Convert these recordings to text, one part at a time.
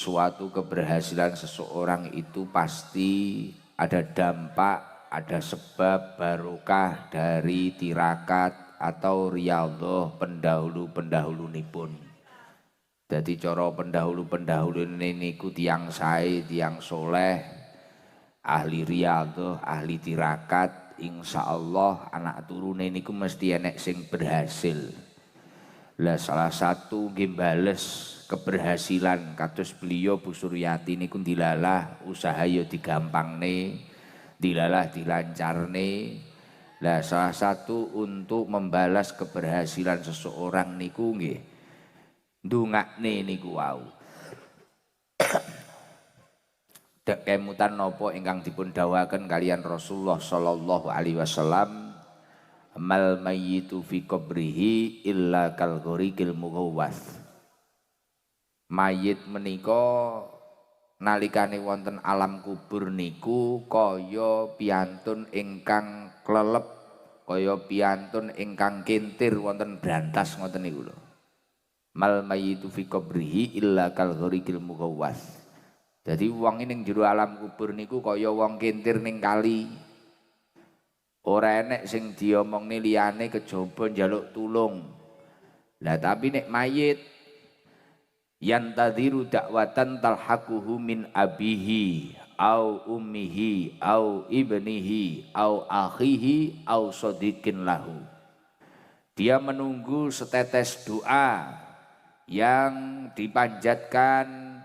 suatu keberhasilan seseorang itu pasti ada dampak, ada sebab barokah dari tirakat atau riyadhah pendahulu-pendahulunipun. Jadi cara pendahulu-pendahulu niku tiyang sae, tiyang soleh, ahli riyadhah, ahli tirakat, insyaallah anak turune niku mesti enek sing berhasil. Lah salah satu nggih bales keberhasilan kados beliau Bu Suryati niku dilalah usaha ya digampangne, dilalah dilancarne. Lah salah satu untuk membalas keberhasilan seseorang niku nggih ndongakne niku wau. Dek kemutan napa ingkang dipun dawuhaken kalian Rasulullah sallallahu alaihi wasallam, mal mayyitu fi qabrihi illa kal ghariqil mughawwas. Mayit menika nalikane wonten alam kubur niku kaya piantun ingkang klelep, kaya piantun ingkang kintir wonten brantas ngoten niku lho. Mal mayyitu fi qabrihi illa kal ghariqil mughawwas. Jadi wong ning jero alam kubur niku kaya wong kintir ning kali. Ora enek sing diomongne liyane kejaba njaluk tulung. Lah tapi nek mayit yantadhiru dakwatan talhaquhu min abihi au ummihi au ibnihi au akhihi au sadiqin lahu. Dia menunggu setetes doa yang dipanjatkan,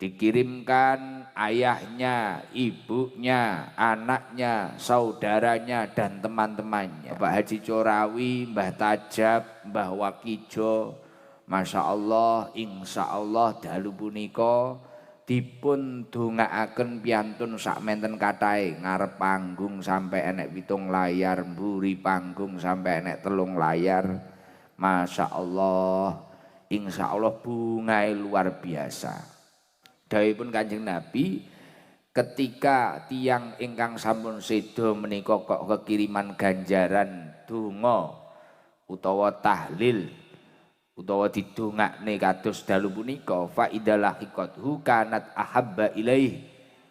dikirimkan ayahnya, ibunya, anaknya, saudaranya dan teman-temannya. Pak Haji Corawi, Mbah Tajab, Mbah Wakijo, Masya Allah, insya Allah dalu punika dipun dongaaken piantun sakmenten kathah ngarep panggung sampai enek 7 layar, mburi panggung sampai enek 3 layar. Masya Allah, insya Allah bungai luar biasa. Dawuhipun Kanjeng Nabi, ketika tiang ingkang sampun sedo menika kok kekiriman ganjaran donga utawa tahlil utawa didongakne kados dalu punika, fa idalah hiqathu kanat ahabba ilaih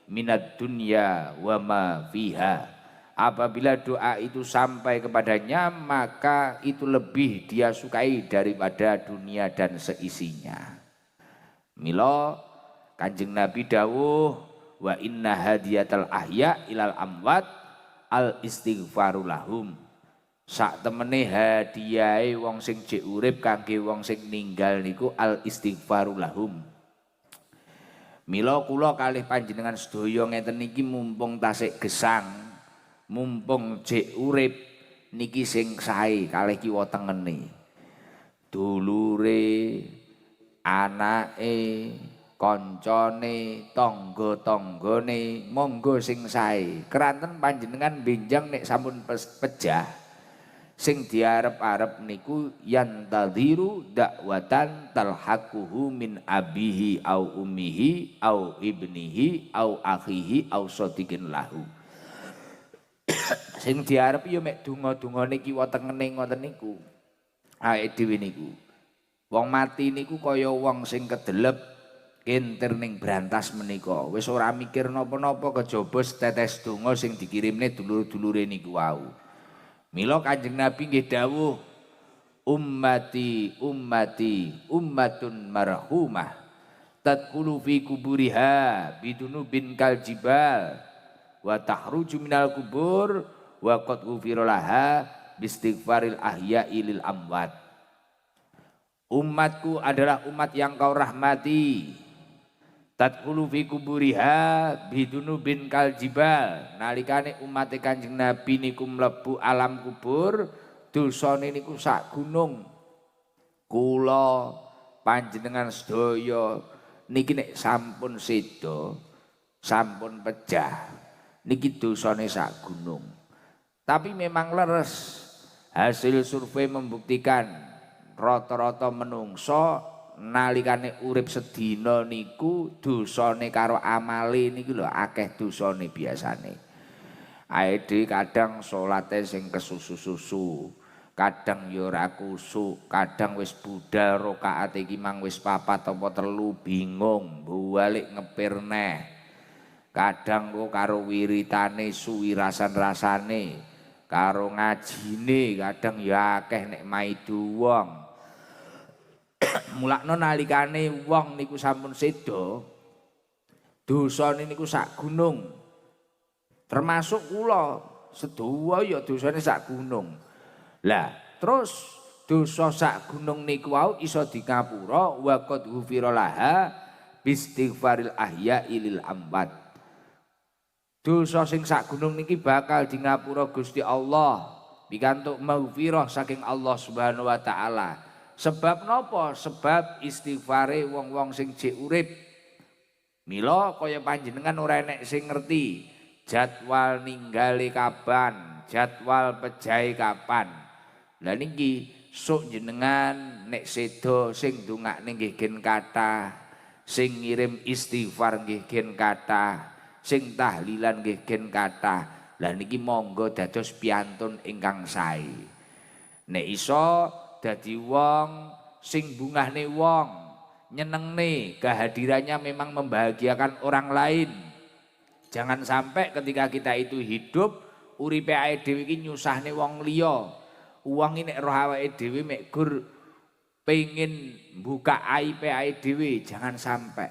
minad dunya wa ma fiha. Apabila doa itu sampai kepadanya, maka itu lebih dia sukai daripada dunia dan seisinya. Mila Kanjeng Nabi dawuh, wa inna hadiyatal ahya ilal amwat al istighfaru lahum. Sak temene hadiahe wong sing jek urip kangge wong sing ninggal niku al istighfaru lahum. Mila kula kalih panjenengan sedaya ngeten niki mumpung tasik gesang, mumpung jek urip niki sing sae kalih kiwa tengene. Dulure, anake, koncone, tangga-tanggane monggo sing sae. Keranten panjenengan benjang nek sampun pejah sing diarep-arep niku yantadhiru dakwatan talhaquhu min abihi au ummihi au ibnihi au akhihi au sadiqin lahu. Sing diarep ya mek donga-dungane kiwa tengene ngoten niku. Awake dhewe niku. Wong mati niku kaya wong sing kedelep kintir ning brantas menika. Wis ora mikir napa-napa kejaba setetes donga sing dikirimne dulur-dulure niku wau. Mila Kanjeng Nabi nggih dawuh, ummati ummati ummatun marhumah tadkhulu fi kuburiha bidunubin kal jibal wa tahruju minal kubur wa qad ghufira laha bistighfaril ahya'i lil amwat. Umatku adalah umat yang kau rahmati. Tadkhulu fi kuburiha bidunubin kal jibal. Nalikane umat Kanjeng Nabi niku mlebu alam kubur, dosane niku sak gunung. Kula panjenengan sedaya niki nek sampun sedo, sampun pejah, niki dosane sak gunung. Tapi memang leres. Hasil survei membuktikan rata-rata menungso nalikane urip sedina niku dosane karo amale niki lho akeh dosane biasane. Ae kadang salate sing kesusu-susu, kadang ya ora kusuk, kadang wis budal rakaat iki mang wis 4 apa 3 bingung, balik ngepir neh. Kadang kok karo wiritane suwi rasan-rasane, karo ngajine kadang ya akeh nek maidu wong. Mulakno nalikane wong niku sampun seda, dosane niku sak gunung. Termasuk kula, sedoyo ya dosane sak gunung. Lah, terus dosa sak gunung niku wau iso dikapura wa qad ghufira laha bistighfaril ahya'i lil amwat. Dosa sing sak gunung niki bakal di ngapura Gusti Allah pikantuk maghfirah saking Allah Subhanahu wa taala. Sebab napa? Sebab istighfare wong-wong sing jek urip. Mila kaya panjenengan ora enek sing ngerti jadwal ninggale kapan, jadwal pejahe kapan. Lah niki sok jenengan nek sedo sing ndongakne nggih gen kathah, sing ngirim istighfar nggih gen kathah, sing tahlilan nggih gen kathah. Lah niki monggo dados piantun ingkang sae. Nek iso dadi wong sing bungahne wong, nyenengne, kehadirannya memang membahagiakan orang lain. Jangan sampai ketika kita itu hidup uripe awake dhewe iki nyusahne wong liya. Wong iki nek roh awake dhewe mek gur pengin buka aibe awake dhewe, jangan sampai.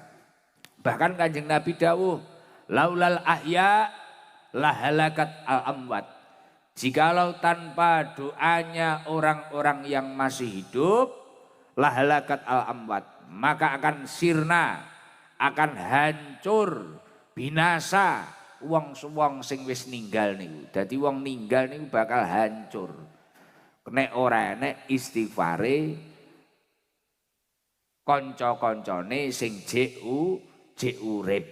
Bahkan Kanjeng Nabi dawuh, laulal ahya lahalakat al amwat. Jikalau tanpa doanya orang-orang yang masih hidup, lahalakat al amwat, maka akan sirna, akan hancur, binasa wong sing wis ninggal niku. Dadi wong ninggal niku bakal hancur. Nek ora enek istighfare kanca-kancane sing jek urip.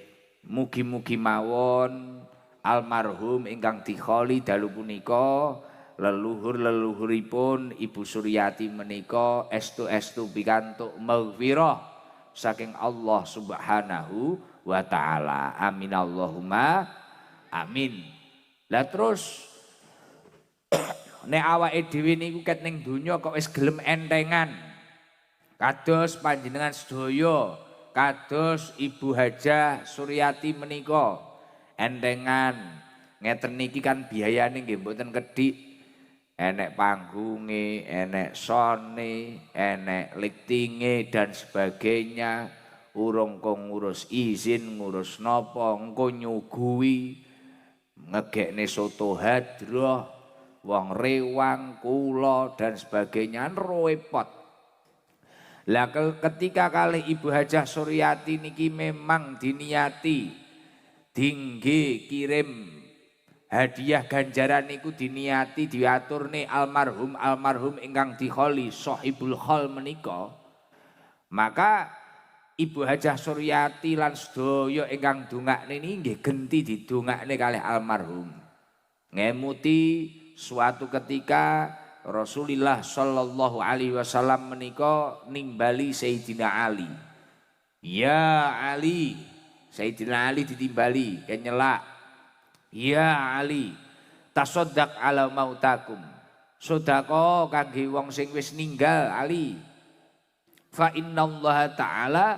Mugi-mugi mawon almarhum ingkang dikholi dalu punika leluhur-leluhuripun Ibu Suryati menika estu-estu pikantuk maghfirah saking Allah Subhanahu wa taala. Amin Allahumma amin. Lah terus nek awake dhewe niku ket ning donya kok wis gelem entengan. Kados panjenengan sedaya, kados Ibu Hajah Suryati menika entengan. Ngeten niki kan biayane nggih mboten kedhik. Enek panggunge, enek sone, enek liftinge dan sebagainya. Urung kok ngurus izin, ngurus napa, engko nyuguhi, ngegekne soto hadroh, wong rewang, kula dan sebagainya repot. Lah ketika kali Ibu Hajah Suryati niki memang diniati dingge kirim hadiah ganjaran niku diniati diaturne almarhum ingkang dikholi sahibul khol menika. Maka Ibu Hajah Suryati lan sedaya ingkang dongakne niki nggih genti didongakne kalih almarhum. Ngemuti suatu ketika Rasulullah Shallallahu Alaihi Wasallam menika nimbali Sayyidina Ali. Ya Ali, Sayyidina Ali ditimbali kenyelak. Ya Ali, tasoddaq ala mautakum. Sedekah kangge wong sing wis ninggal Ali. Fa innallaha ta'ala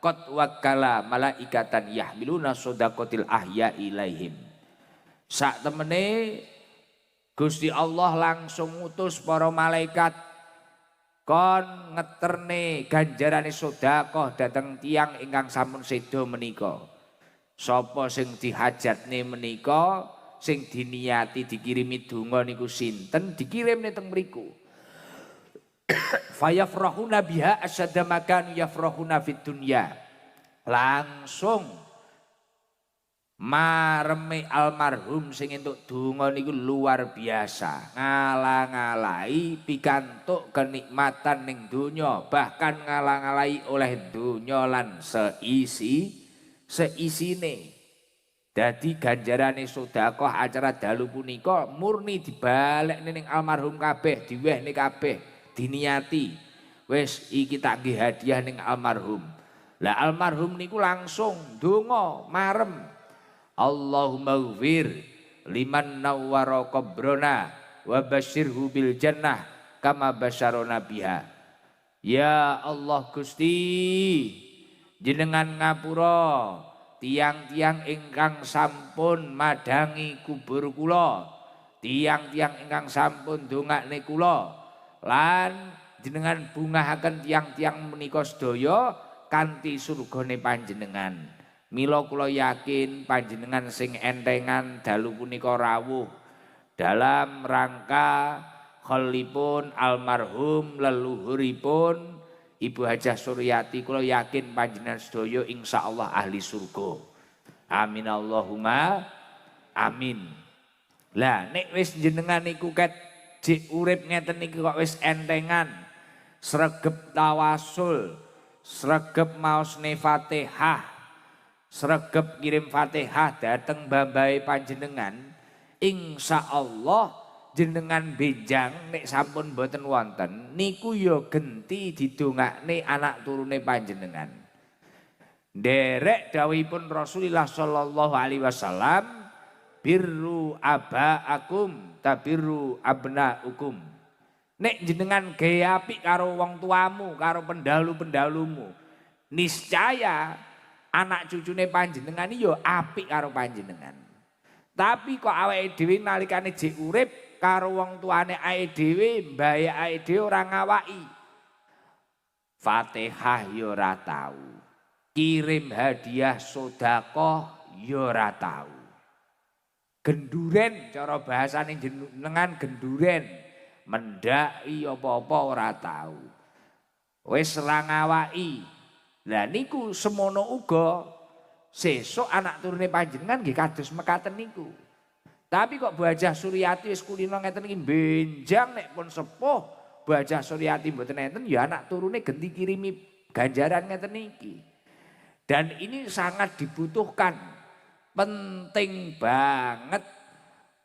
qad wakkala malaikatan yahmiluna shadaqatil ahya ilaihim. Sak temene Gusti Allah langsung ngutus para malaikat kon ngeterne ganjarane sedekah dhateng tiyang ingkang sampun seda menika. Sapa sing dihajatne menika, sing diniati dikirimi donga niku sinten, dikirimne teng mriku. Fayafrahuna biha asyadda makan yafrahuna fid dunya. Langsung mareme almarhum sing entuk donga niku luar biasa, ngalang-alai pikantuk kenikmatan ning donya, bahkan ngalang-alai oleh donya lan seisine. Dadi ganjarane sedekah acara dalu punika murni dibalekne ning almarhum kabeh, diwehne kabeh, diniati. Wis iki tak nggih hadiah ning almarhum. Lah almarhum niku langsung donga marem. Allahumma ighfir liman nawwara qabrana wa basyirhu bil jannah kama basyarona biha. Ya Allah Gusti, jenengan ngapura tiang-tiang ingkang sampun madangi kubur kula, tiang-tiang ingkang sampun ndongakne kula, lan jenengan bungahaken tiang-tiang menika sedaya kanthi surgane panjenengan. Mila kula yakin panjenengan sing entengan dalu punika rawuh dalam rangka kholipun almarhum leluhuripun Ibu Hajah Suryati. Kula yakin panjenengan sedaya insyaallah ahli surga. Amin Allahumma amin. Lah nek wis jenengan niku ket jek urip ngeten niki kok wis entengan sregep tawasul, sregep maosne Fatihah, sregep kirim Fatihah dateng mbambahe panjenengan, insyaallah jenengan benjang nek sampun boten wonten niku ya genti didongakne anak turune panjenengan. Nderek dawuhipun Rasulullah sallallahu alaihi wasallam, birru abaakum tabirru abnaukum. Nek jenengan gawe apik karo wong tuamu, karo pendahulu-pendahulumu, niscaya anak cucune panjenengan iki ya apik karo panjenengan. Tapi kok awake dhewe nalikane jek urip karo wong tuane awake dhewe, mbae awake dhewe ora ngawaki. Fatihah ya ora tau. Kirim hadiah sedekah ya ora tau. Genduren cara bahasane jenengan genduren. Mendaki apa-apa ora tau. Wis ora ngawaki. Lah niku semono uga sesuk anak turune panjenengan nggih kados mekaten niku. Tapi kok Bu Hajah Suryati wis kulino ngeten iki benjang nek pun sepuh Bu Hajah Suryati mboten enten ya anak turune genti kirimi ganjaran ngeten iki. Dan ini sangat dibutuhkan. Penting banget.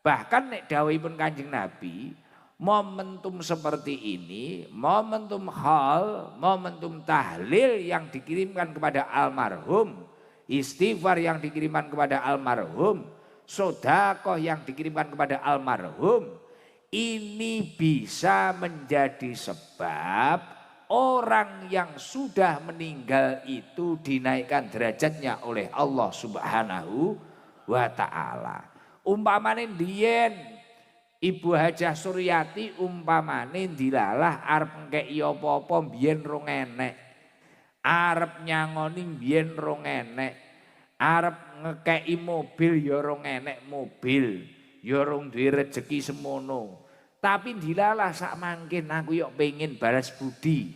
Bahkan nek dawuhipun Kanjeng Nabi, momentum seperti ini, momentum haul, momentum tahlil yang dikirimkan kepada almarhum, istighfar yang dikirimkan kepada almarhum, sedekah yang dikirimkan kepada almarhum, ini bisa menjadi sebab orang yang sudah meninggal itu dinaikkan derajatnya oleh Allah Subhanahu wa Ta'ala. Umpamane ndiyen Ibu Hajah Suryati umpamane dilalah arep ngekeki apa-apa mbiyen rong enek. Arep nyangoni mbiyen rong enek. Arep ngekeki mobil ya rong enek mobil. Ya rong duwe rejeki semono. Tapi dilalah sak mangkin aku yo pengin balas budi.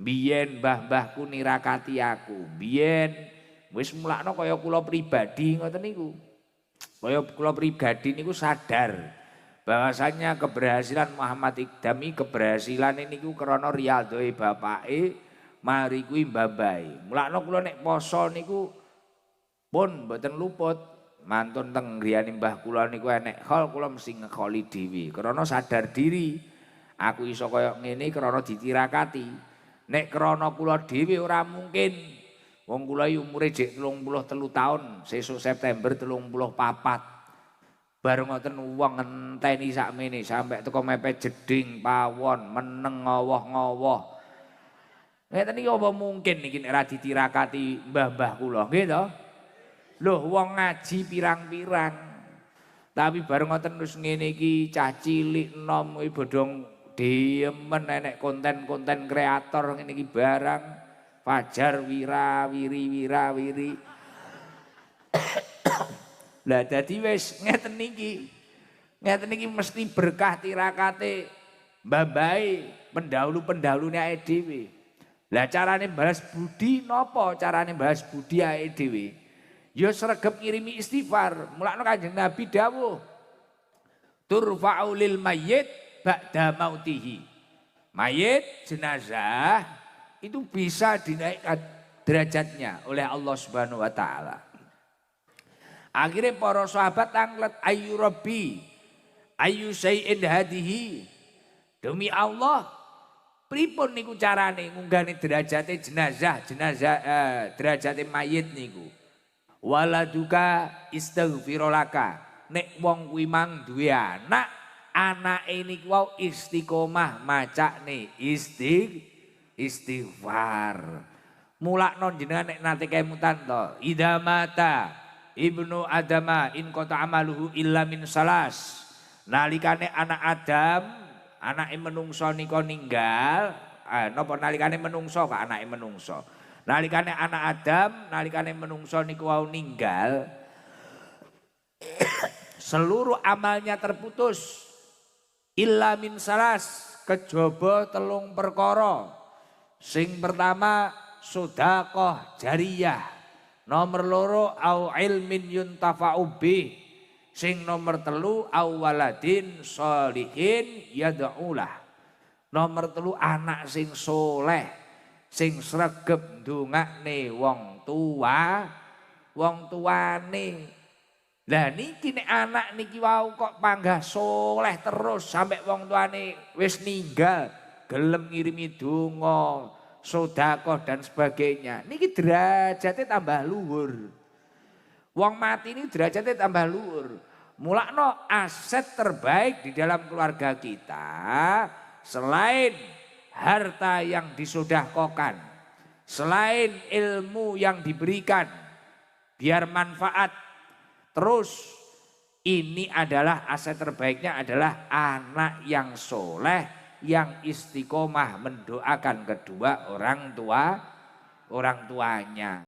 Mbiyen mbah-mbahku nirakati aku. Mbiyen wis mulakno kaya kula pribadi ngoten niku. Kaya kula pribadi niku sadar bahwasanya keberhasilan Muhammad Iqdami, keberhasilan ini ku krana riyadhoe bapake, mari kuwi mbambahe. Mulakno kula nek poso niku pun mboten luput. Mantun teng griyane mbah kula niku enek khol, kula mesti ngekholi dhewe. Krana sadar diri. Aku iso kaya ngene krana ditirakati. Nek krana kula dhewe ora mungkin. Wong kula iki umure jek 33 tahun, sesuk September 34. Bareng ngoten wong ngenteni sakmene sampai teko mepet jeding pawon meneng ngowoh-ngowoh. Ngeten iki apa mungkin iki nek ra ditirakati mbah-mbah kula nggih to? Loh wong ngaji pirang-pirang. Tapi bareng ngoten wis ngene iki cah cilik enom iki bodhong demen enek konten-konten kreator ngene iki barang Fajar wira-wiri. Lah dadi wis ngeten niki. Ngeten niki mesti berkah tirakate mbambahe pendahulu-pendahulune awake dhewe. Lah carane balas budi napa? Carane balas budi awake dhewe. Ya sregep ngirimi istighfar. Mulane Kanjeng Nabi dawuh, turfa'u lil mayyit ba'da mautihi. Mayit jenazah itu bisa dinaikkan derajatnya oleh Allah Subhanahu wa taala. Akhirnya para sahabat anglet ayu rabbi ayu syai'in hadihi. Demi Allah, pripun niku carane ngunggahne derajate jenazah, derajate mayit niku. Waladuka istaghfirolaka. Nek wong kuwi mang duwe anak, anak ini wow istiqomah maca nih istighfar. Mulakno jenengan nek nate kemutan to. Idza mata ibnu adama in qata amaluhu illa min salas. Nalikane anak Adam, anake menungso nika ninggal, napa nalikane menungso kok anake menungso. Nalikane anak Adam, nalikane menungso niku wau ninggal, seluruh amalnya terputus. Illa min salas, kejaba telung perkara. Sing pertama sedekah jariyah, nomor loro au ilmin yuntafa'u bih, sing nomor telu au waladin sholihin yad'ulah, nomor telu anak sing soleh sing sregep ndongakne wong tuane. Lah niki nek anak niki wau kok panggah soleh terus sampai wong tuane wis ninggal gelem ngirimi donga, sedekah dan sebagainya. Niki derajate tambah luhur. Wong mati ini derajate tambah luhur. Mulakno aset terbaik di dalam keluarga kita selain harta yang disodahkokan, selain ilmu yang diberikan biar manfaat. Terus ini adalah aset terbaiknya adalah anak yang soleh, yang istiqomah mendoakan kedua orang tuanya.